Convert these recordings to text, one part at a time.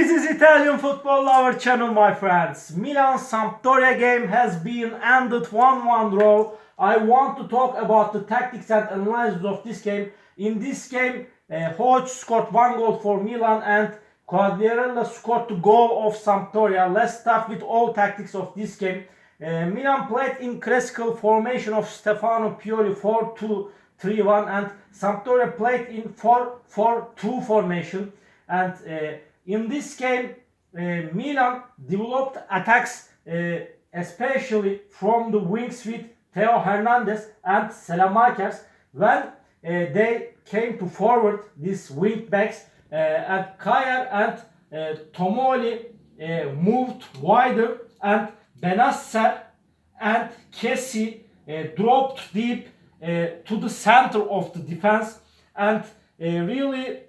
This is Italian Football Lover channel, my friends. Milan-Sampdoria game has been ended 1-1 draw. I want to talk about the tactics and analysis of this game. In this game, Hodge scored 1 goal for Milan and Quagliarella scored the goal of Sampdoria. Let's start with all tactics of this game. Milan played in classical formation of Stefano Pioli 4-2-3-1 and Sampdoria played in 4-4-2 formation. And in this game, Milan developed attacks, especially from the wings with Theo Hernandez and Salamakers. When they came to forward, these wing backs, and Kaya and Tomoli moved wider, and Benasser and Kessie dropped deep to the center of the defense, and really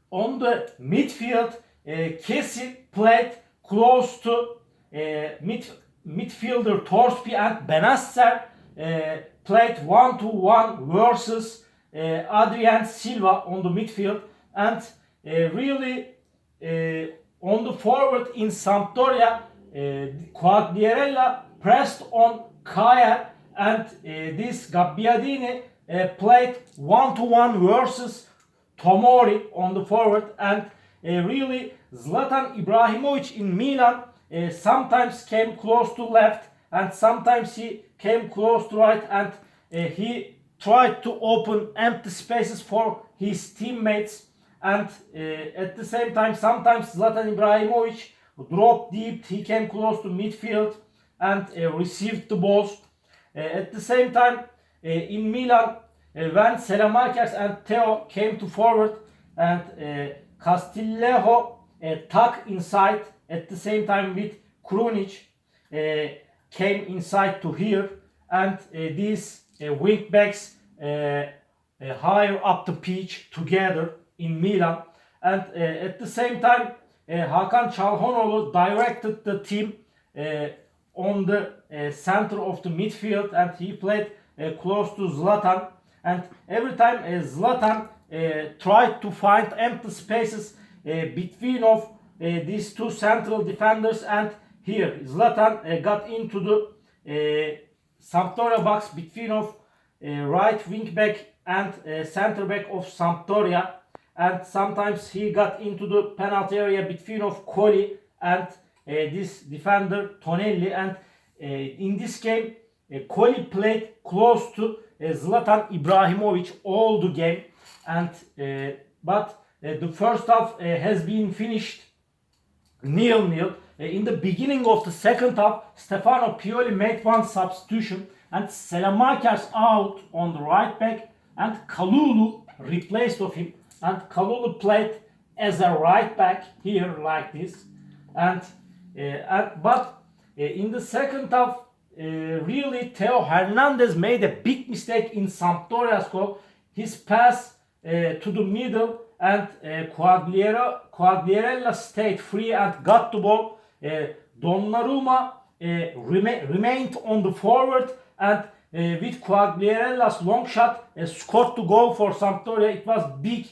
on the midfield, Kessie played close to midfielder Torsby, and Benasser played 1-to-1 versus Adrien Silva on the midfield, and really on the forward in Sampdoria, Quagliarella pressed on Kaya, and this Gabbiadini played 1-to-1 versus Tomori on the forward, and really Zlatan Ibrahimovic in Milan sometimes came close to left and sometimes he came close to right, and he tried to open empty spaces for his teammates, and at the same time sometimes Zlatan Ibrahimovic dropped deep, he came close to midfield and received the balls. At the same time in Milan, when Salamakers and Theo came to forward and Castillejo tucked inside, at the same time with Krunic came inside to here, and these wing backs higher up the pitch together in Milan, and at the same time Hakan Çalhanoğlu directed the team on the center of the midfield, and he played close to Zlatan, and every time Zlatan tried to find empty spaces between of these two central defenders, and here Zlatan got into the Sampdoria box between of right wing back and center back of Sampdoria, and sometimes he got into the penalty area between of Colli and this defender Tonelli, and in this game Colli played close to Zlatan Ibrahimovic all the game, and but the first half has been finished 0-0. In the beginning of the second half, Stefano Pioli made one substitution, and Salamakers out on the right back, and Kalulu replaced of him, and Kalulu played as a right back here like this, and but in the second half, really Theo Hernandez made a big mistake in Sampdoria's goal. His pass to the middle, and Quagliarella stayed free and got the ball. Donnarumma remained on the forward, and with Quagliarella's long shot scored the goal for Sampdoria. It was big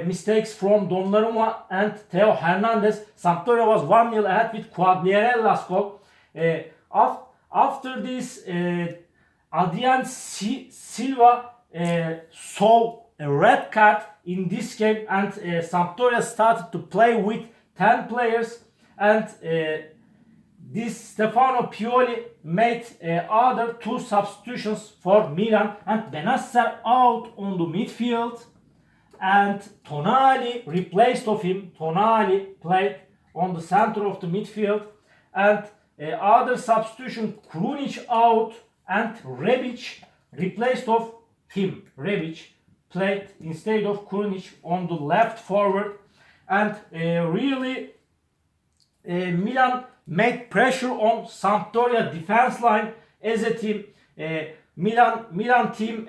mistakes from Donnarumma and Theo Hernandez. Sampdoria was 1-0 ahead with Quagliarella's goal. After this, Adrien Silva saw a red card in this game, and Sampdoria started to play with 10 players, and this Stefano Pioli made other 2 substitutions for Milan, and Benasser out on the midfield, and Tonali replaced of him. Tonali played on the center of the midfield, and other substitution, Krunic out, and Rebic replaced of him. Rebic played instead of Krunic on the left forward, and really Milan made pressure on Sampdoria defense line as a team. Milan team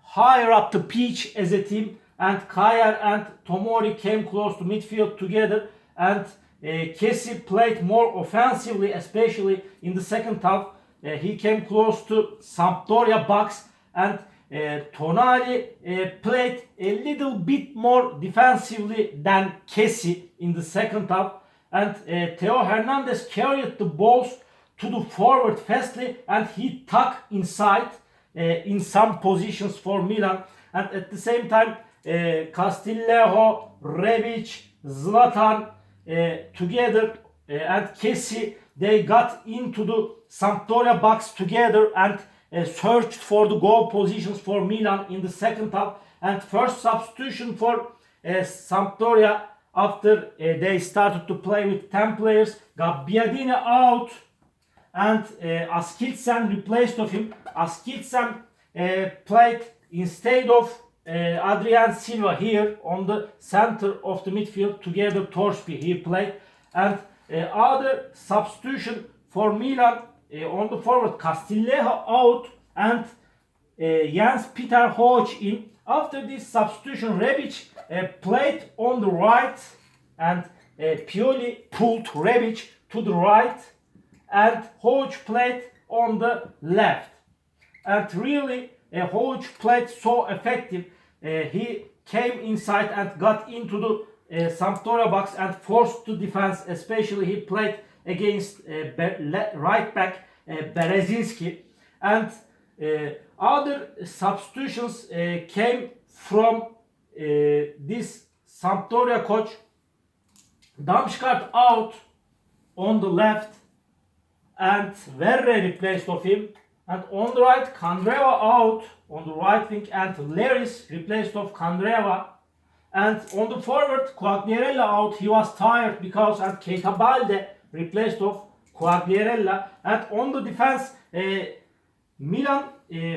higher up the pitch as a team, and Kaya and Tomori came close to midfield together, and Kessie played more offensively, especially in the second half. He came close to Sampdoria box, and Tonali played a little bit more defensively than Kessie in the second half, and Theo Hernandez carried the balls to the forward fastly, and he tucked inside in some positions for Milan. And at the same time, Castillejo, Rebic, Zlatan together and Kessie, they got into the Sampdoria box together and searched for the goal positions for Milan in the second half. And first substitution for Sampdoria after they started to play with 10 players, Gabbiadini out and Askilsen replaced of him. Askilsen played instead of Adrien Silva here on the center of the midfield. Together Torsby he played. And other substitution for Milan on the forward, Castillejo out and Jens Peter Hoch in. After this substitution, Rebic played on the right and Pioli pulled Rebic to the right and Hoch played on the left. And really Hoch played so effective. He came inside and got into the Sampdoria box and forced the defense, especially he played against right back Berezinski. And other substitutions came from this Sampdoria coach. Damsgaard out on the left and Verre replaced of him. And on the right, Kandreva out on the right wing and Leris replaced of Kandreva. And on the forward, Quagliarella out. He was tired because and Keita Balde replaced of Quagliarella. And on the defense, Milan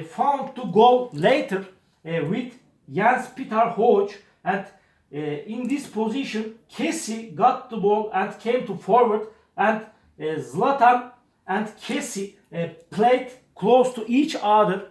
found the goal later with Jens Peter Hoch. And in this position, Kessie got the ball and came to forward. And Zlatan and Kessie played close to each other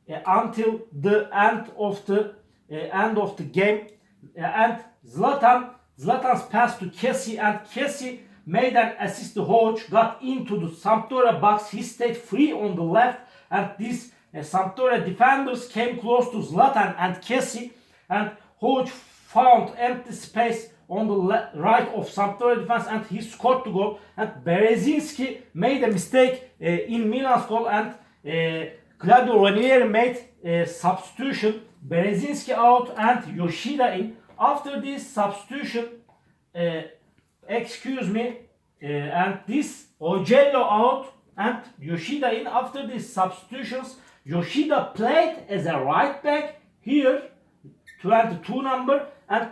until the end of the game. And Zlatan's pass to Kessie, and Kessie made an assist to Hoch, got into the Sampdoria box. He stayed free on the left, and these Sampdoria defenders came close to Zlatan and Kessie, and Hoch found empty space on the right of Sampdoria defense and he scored the goal. And Berezinski made a mistake in Milan's goal, and Claudio Ranieri made a substitution. Berezinski out and Yoshida in. After this substitution, and this Ogello out and Yoshida in. After these substitutions, Yoshida played as a right back here, 22 number, and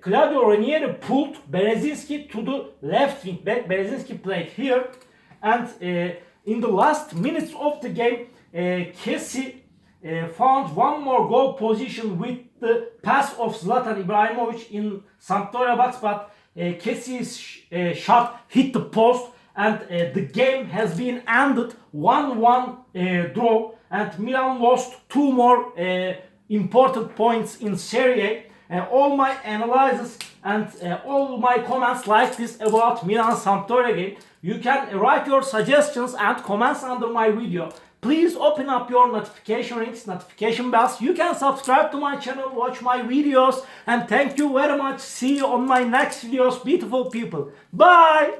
Claudio Ranieri pulled Berezinski to the left wing back. Berezinski played here, and in the last minutes of the game, Kessie found one more goal position with the pass of Zlatan Ibrahimovic in Sampdoria box, but Kessie's shot hit the post, and the game has been ended 1-1 draw, and Milan lost two more important points in Serie A. All my analysis and all my comments like this about Milan Sampdoria game, you can write your suggestions and comments under my video. Please open up your notification rings, notification bells. You can subscribe to my channel, watch my videos, and thank you very much. See you on my next videos, beautiful people. Bye!